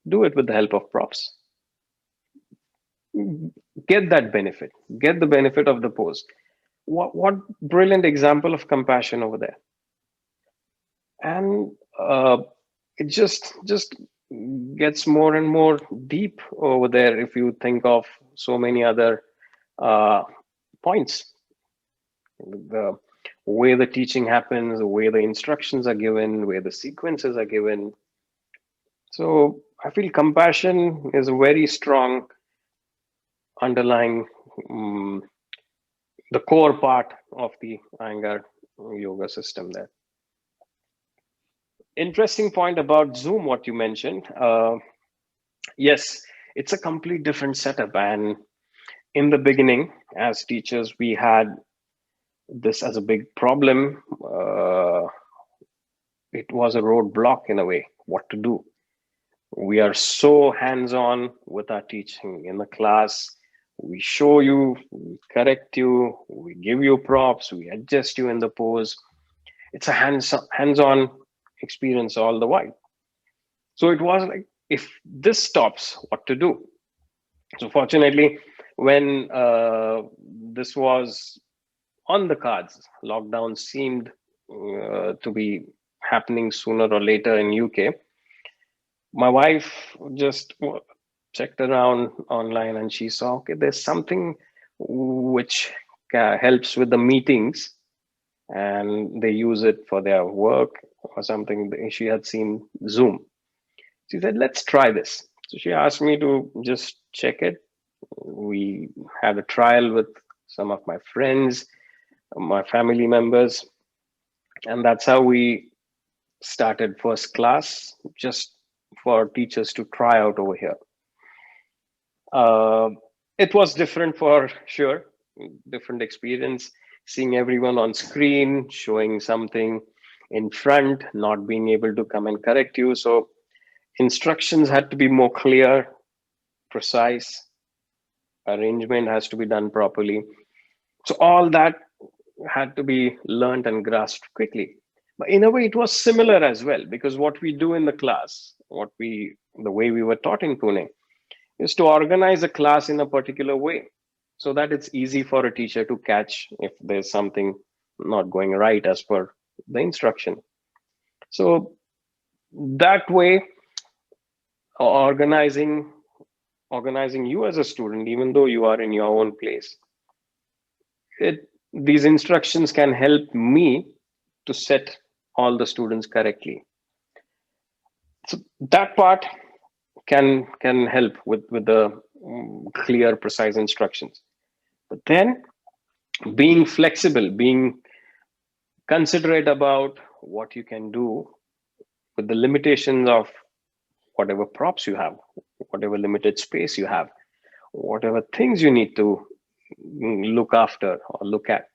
do it with the help of props. Get that benefit, get the benefit of the pose. What brilliant example of compassion over there. And it just gets more and more deep over there if you think of so many other uh, points. The way the teaching happens, the way the instructions are given, the way the sequences are given. So I feel compassion is a very strong underlying, the core part of the Iyengar yoga system there. Interesting point about Zoom, what you mentioned. Yes, it's a complete different setup. And in the beginning, as teachers, we had this as a big problem. It was a roadblock in a way, what to do. We are so hands on with our teaching in the class. We show you, we correct you, we give you props, we adjust you in the pose. It's a hands on experience all the while. So it was like, if this stops, what to do? So fortunately, when this was on the cards, lockdown seemed to be happening sooner or later in UK. My wife just checked around online and she saw, okay, there's something which helps with the meetings, and they use it for their work or something. She had seen Zoom. She said, let's try this. So she asked me to just check it. We had a trial with some of my friends, my family members, and that's how we started first class, just for teachers to try out over here. Uh, it was different for sure, different experience, seeing everyone on screen, showing something in front, not being able to come and correct you. So instructions had to be more clear, precise, arrangement has to be done properly. So all that had to be learned and grasped quickly. But in a way, it was similar as well, because what we do in the class, the way we were taught in Pune, is to organize a class in a particular way so that it's easy for a teacher to catch if there's something not going right as per the instruction. So that way, organizing organizing you as a student, even though you are in your own place, these instructions can help me to set all the students correctly. So that part can help with the clear, precise instructions. But then being flexible, being considerate about what you can do with the limitations of whatever props you have, whatever limited space you have, whatever things you need to look after or look at.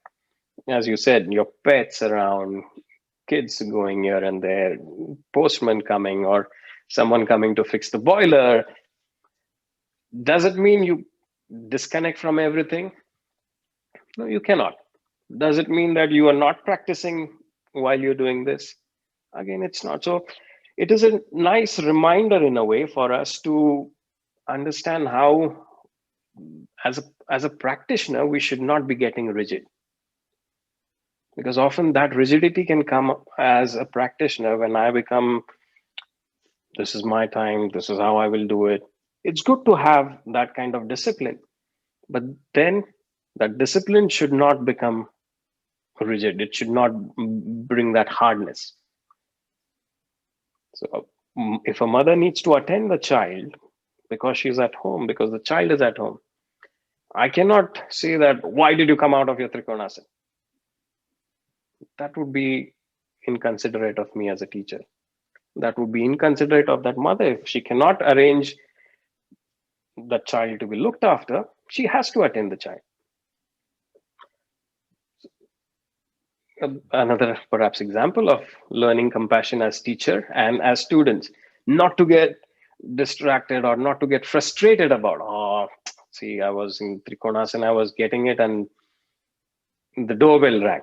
As you said, your pets around, kids going here and there, postman coming, or someone coming to fix the boiler. Does it mean you disconnect from everything? No, you cannot. Does it mean that you are not practicing while you're doing this? Again, it's not. So it is a nice reminder in a way for us to understand how, as a practitioner, we should not be getting rigid, because often that rigidity can come as a practitioner when I become, this is my time, this is how I will do it. It's good to have that kind of discipline, but then that discipline should not become rigid. It should not bring that hardness. So if a mother needs to attend the child because she's at home, because the child is at home, I cannot say that, why did you come out of your Trikonasana? that would be inconsiderate of me as a teacher. That would be inconsiderate of that mother. If she cannot arrange the child to be looked after, she has to attend the child. Another perhaps example of learning compassion as teacher and as students, not to get distracted or not to get frustrated about, oh, see, I was in Trikonasana, I was getting it, and the doorbell rang.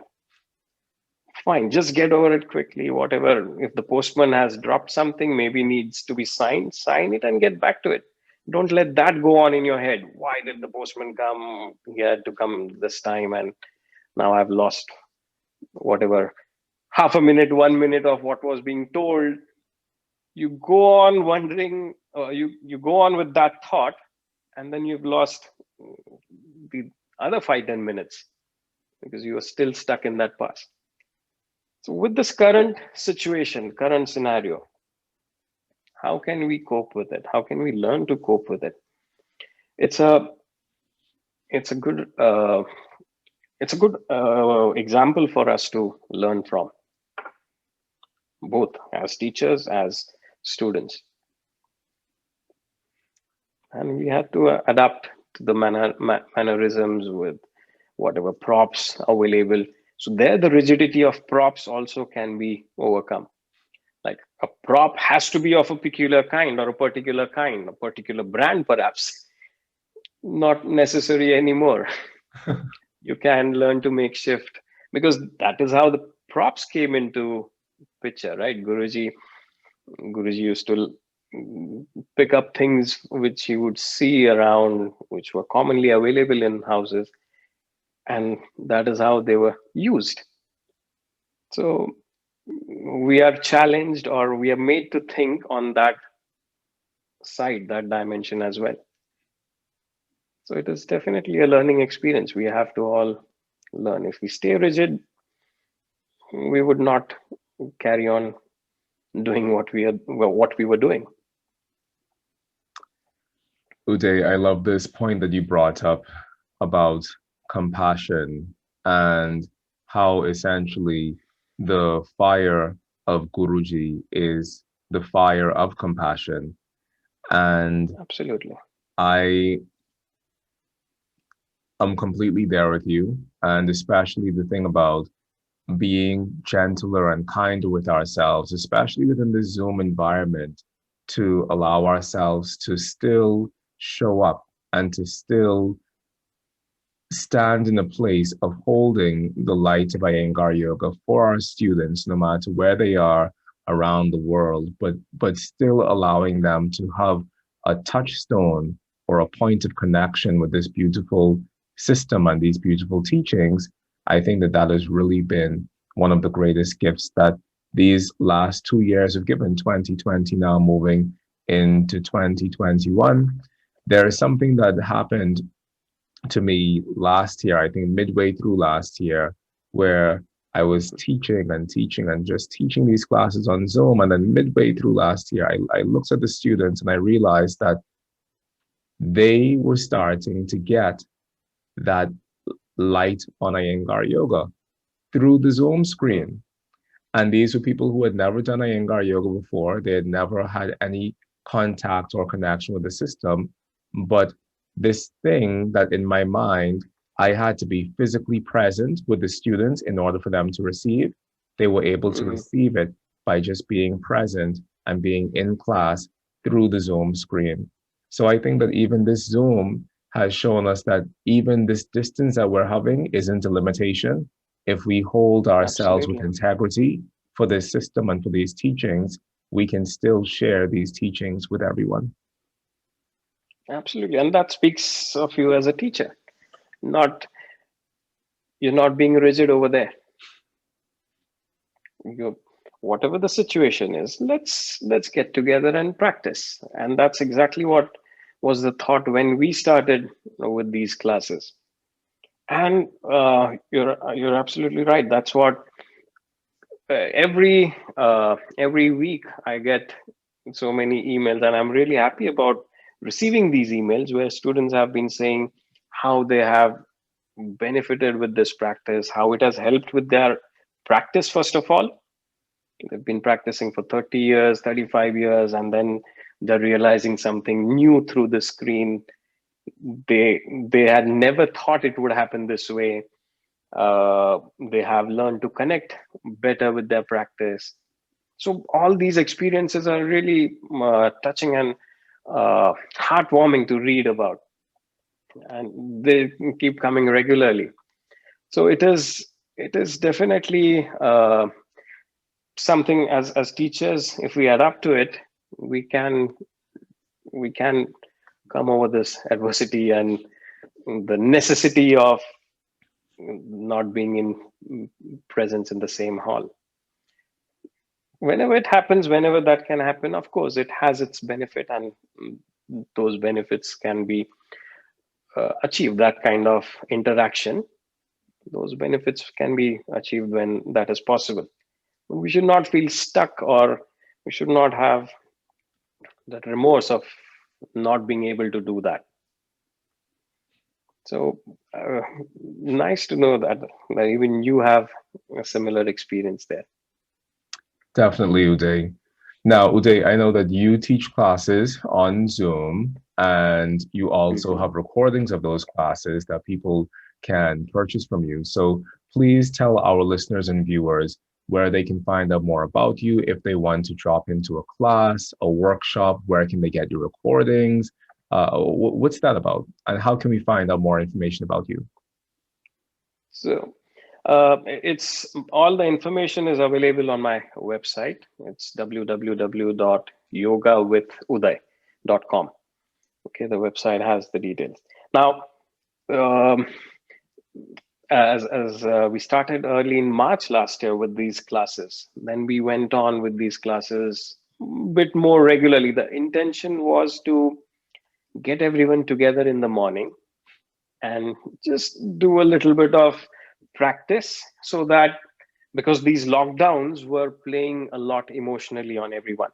Fine, just get over it quickly. Whatever, if the postman has dropped something, maybe needs to be signed, sign it and get back to it. Don't let that go on in your head. Why did the postman come? He had to come this time, and now I've lost whatever half a minute, 1 minute of what was being told. You go on wondering, you go on with that thought, and then you've lost the other 5-10 minutes because you are still stuck in that past. So, with this current situation, current scenario, how can we cope with it? How can we learn to cope with it? It's a it's a good example for us to learn from, both as teachers as students, and we have to adapt to the mannerisms with whatever props available. So there, the rigidity of props also can be overcome. Like a prop has to be of a peculiar kind or a particular kind, a particular brand, perhaps not necessary anymore. You can learn to make shift, because that is how the props came into picture, right? Guruji used to pick up things which he would see around, which were commonly available in houses, and that is how they were used. So we are challenged, or we are made to think on that side, that dimension as well. So it is definitely a learning experience. We have to all learn. If we stay rigid, we would not carry on doing what we were doing. Uday, I love this point that you brought up about compassion and how essentially the fire of Guruji is the fire of compassion. And Absolutely. I am completely there with you. And especially the thing about being gentler and kinder with ourselves, especially within the Zoom environment, to allow ourselves to still show up and to still stand in a place of holding the light of Iyengar Yoga for our students, no matter where they are around the world, but still allowing them to have a touchstone or a point of connection with this beautiful system and these beautiful teachings. I think that that has really been one of the greatest gifts that these last 2 years have given, 2020 now moving into 2021. There is something that happened to me last year, I think midway through last year, where I was teaching and teaching and just teaching these classes on Zoom. And then midway through last year, I looked at the students and I realized that they were starting to get that light on Iyengar Yoga through the Zoom Mm. screen. And these were people who had never done Iyengar Yoga before. They had never had any contact or connection with the system. But this thing that in my mind, I had to be physically present with the students in order for them to receive, they were able to Mhm. receive it by just being present and being in class through the Zoom screen. So I think that even this Zoom has shown us that even this distance that we're having isn't a limitation. If we hold ourselves with Absolutely. integrity for this system and for these teachings, we can still share these teachings with everyone. Absolutely. And that speaks of you as a teacher. Not You're not being rigid over there. You Whatever the situation is, let's get together and practice. And that's exactly what was the thought when we started with these classes. And you're absolutely right. That's what every week I get so many emails, and I'm really happy about receiving these emails where students have been saying how they have benefited with this practice, how it has helped with their practice, first of all. They've been practicing for 30 years, 35 years, and then they're realizing something new through the screen. They had never thought it would happen this way. They have learned to connect better with their practice. So all these experiences are really touching and heartwarming to read about, and they keep coming regularly. So it is definitely something, as teachers, if we adapt to it, we can we can come over this adversity and the necessity of not being in presence in the same hall. Whenever it happens, whenever that can happen, of course it has its benefit, and those benefits can be achieved. That kind of interaction, those benefits can be achieved when that is possible. We should not feel stuck, or we should not have that remorse of not being able to do that. So nice to know that even you have a similar experience there. Definitely, Uday. Now, Uday, I know that you teach classes on Zoom and you also Mhm. have recordings of those classes that people can purchase from you. So please tell our listeners and viewers where they can find out more about you. If they want to drop into a class, a workshop, where can they get your recordings? What's that about? And how can we find out more information about you? So it's all the information is available on my website. It's www.yogawithuday.com. Okay, the website has the details. Now, um, as we started early in March last year with these classes, then we went on with these classes a bit more regularly. The intention was to get everyone together in the morning and just do a little bit of practice, so that, because these lockdowns were playing a lot emotionally on everyone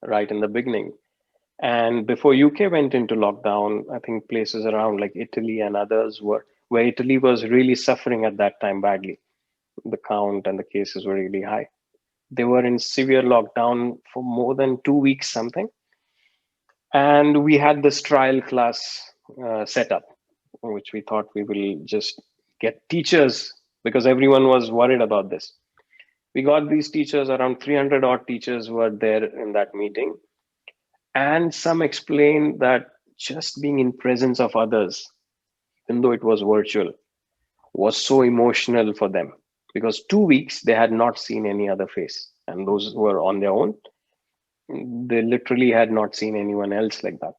right in the beginning. And before UK went into lockdown, I think places around like Italy and others were, where Italy was really suffering at that time badly. The count and the cases were really high. They were in severe lockdown for more than 2 weeks, something. And we had this trial class set up, which we thought we will just get teachers, because everyone was worried about this. We got these teachers, around 300 odd teachers were there in that meeting. And some explained that just being in presence of others, even though it was virtual, was so emotional for them, because 2 weeks they had not seen any other face. And those who were on their own, they literally had not seen anyone else like that.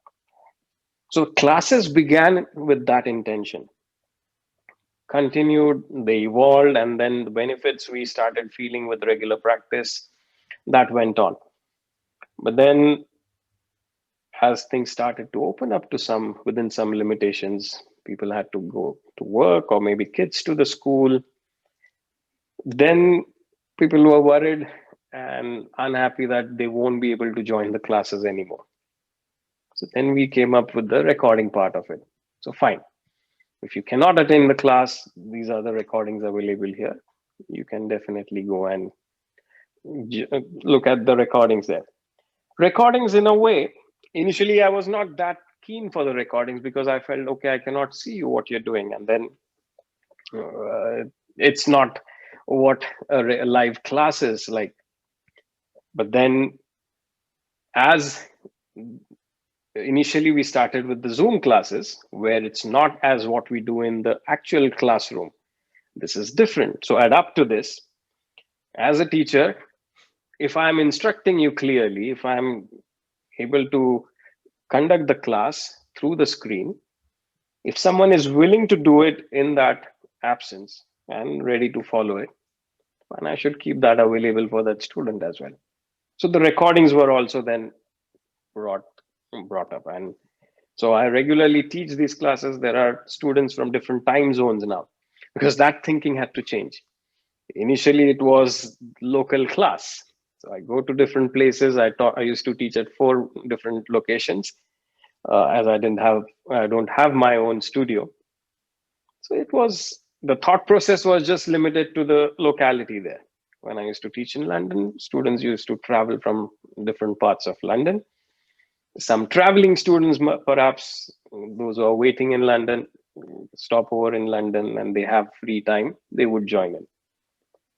So classes began with that intention, continued, they evolved, and then the benefits we started feeling with regular practice, that went on. But then as things started to open up to some, within some limitations, people had to go to work, or maybe kids to the school, then people were worried and unhappy that they won't be able to join the classes anymore. So then we came up with the recording part of it. So fine, if you cannot attend the class, these are the recordings available here. You can definitely go and look at the recordings there. Recordings, in a way, initially I was not that keen for the recordings, because I felt, okay, I cannot see you what you're doing, and then it's not what a live class is like. But then, as initially we started with the Zoom classes, where it's not as what we do in the actual classroom, this is different. So adapt to this. As a teacher, if I'm instructing you clearly, if I'm able to conduct the class through the screen, if someone is willing to do it in that absence and ready to follow it, and I should keep that available for that student as well. So the recordings were also then brought brought up, and so I regularly teach these classes. There are students from different time zones now, because that thinking had to change. Initially it was local class, so I go to different places. I used to teach at 4 different locations, as I don't have my own studio. So it was the thought process was just limited to the locality there. When I used to teach in London, students used to travel from different parts of London. Some traveling students, perhaps those who are waiting in London, stop over in London and they have free time, they would join in.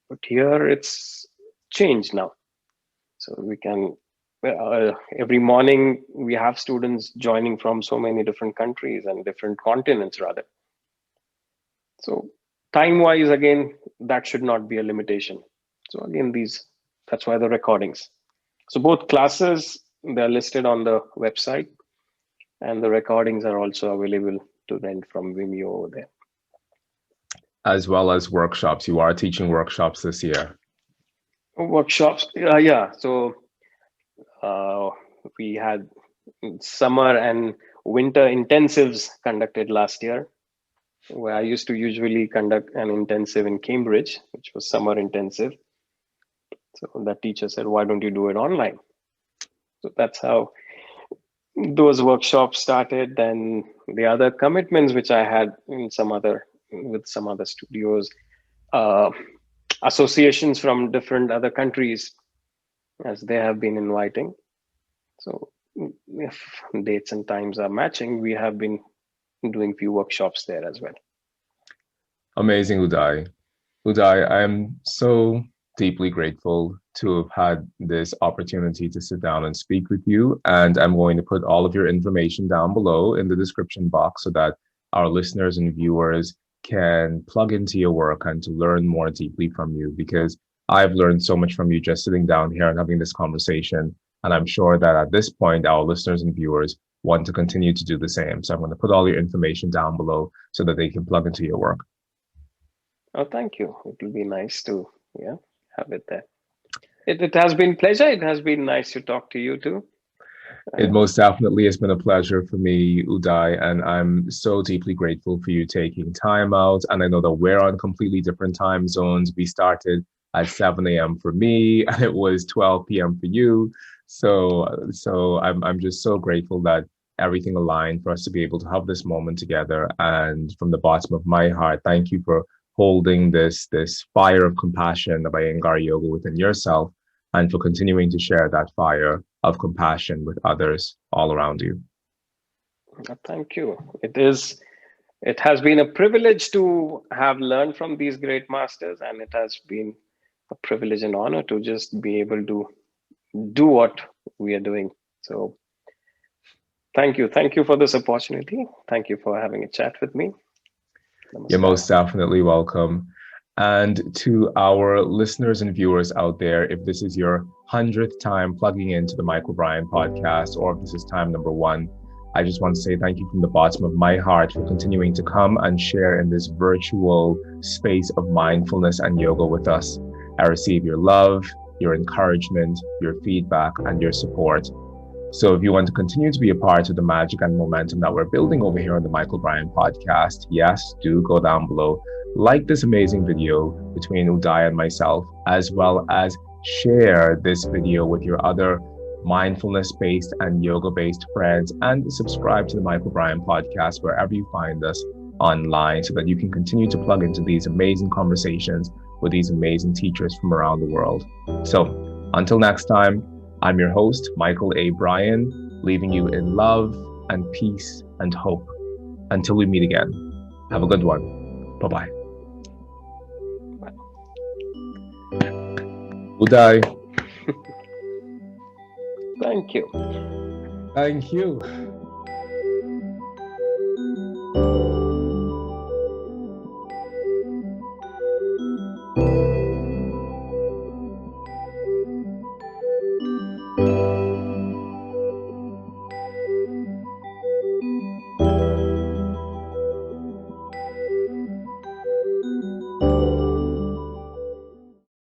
But here it's changed now. So we can, every morning we have students joining from so many different countries and different continents, rather. So time wise, again, that should not be a limitation. So again, that's why the recordings. So both classes, they're listed on the website, and the recordings are also available to rent from Vimeo over there. As well as workshops. You are teaching workshops this year. Workshops, yeah. So uh, we had summer and winter intensives conducted last year, where I used to usually conduct an intensive in Cambridge, which was summer intensive. So that teacher said, "Why don't you do it online?" So that's how those workshops started. Then the other commitments which I had in with some other studios, uh, associations from different other countries, as they have been inviting. So if dates and times are matching, we have been doing few workshops there as well. Amazing, Uday. Uday, I'm so deeply grateful to have had this opportunity to sit down and speak with you. And I'm going to put all of your information down below in the description box so that our listeners and viewers can plug into your work and to learn more deeply from you, because I've learned so much from you just sitting down here and having this conversation. And I'm sure that at this point, our listeners and viewers want to continue to do the same. So I'm going to put all your information down below so that they can plug into your work. Oh, thank you. It will be nice to, yeah, have it there. It has been pleasure. It has been nice to talk to you too. It most definitely has been a pleasure for me, Uday, and I'm so deeply grateful for you taking time out. And I know that we're on completely different time zones. We started at 7 a.m. for me, and it was 12 p.m. for you. So I'm just so grateful that everything aligned for us to be able to have this moment together. And from the bottom of my heart, thank you for holding this fire of compassion of Iyengar Yoga within yourself, and for continuing to share that fire of compassion with others all around you. Thank you. It has been a privilege to have learned from these great masters, and it has been a privilege and honor to just be able to do what we are doing. So thank you. Thank you for this opportunity. Thank you for having a chat with me. You're Namaskar. most definitely welcome. And to our listeners and viewers out there, if this is your 100th time plugging into the Mychal Bryan podcast, or if this is time number one, I just want to say thank you from the bottom of my heart for continuing to come and share in this virtual space of mindfulness and yoga with us. I receive your love, your encouragement, your feedback, and your support. So if you want to continue to be a part of the magic and momentum that we're building over here on the Mychal Bryan podcast, yes, do go down below, like this amazing video between Uday and myself, as well as share this video with your other mindfulness-based and yoga-based friends, and subscribe to the Mychal Bryan podcast wherever you find us online so that you can continue to plug into these amazing conversations with these amazing teachers from around the world. So until next time, I'm your host, Mychal A. Bryan, leaving you in love and peace and hope. Until we meet again, have a good one. Bye-bye. Uday. Thank you. Thank you.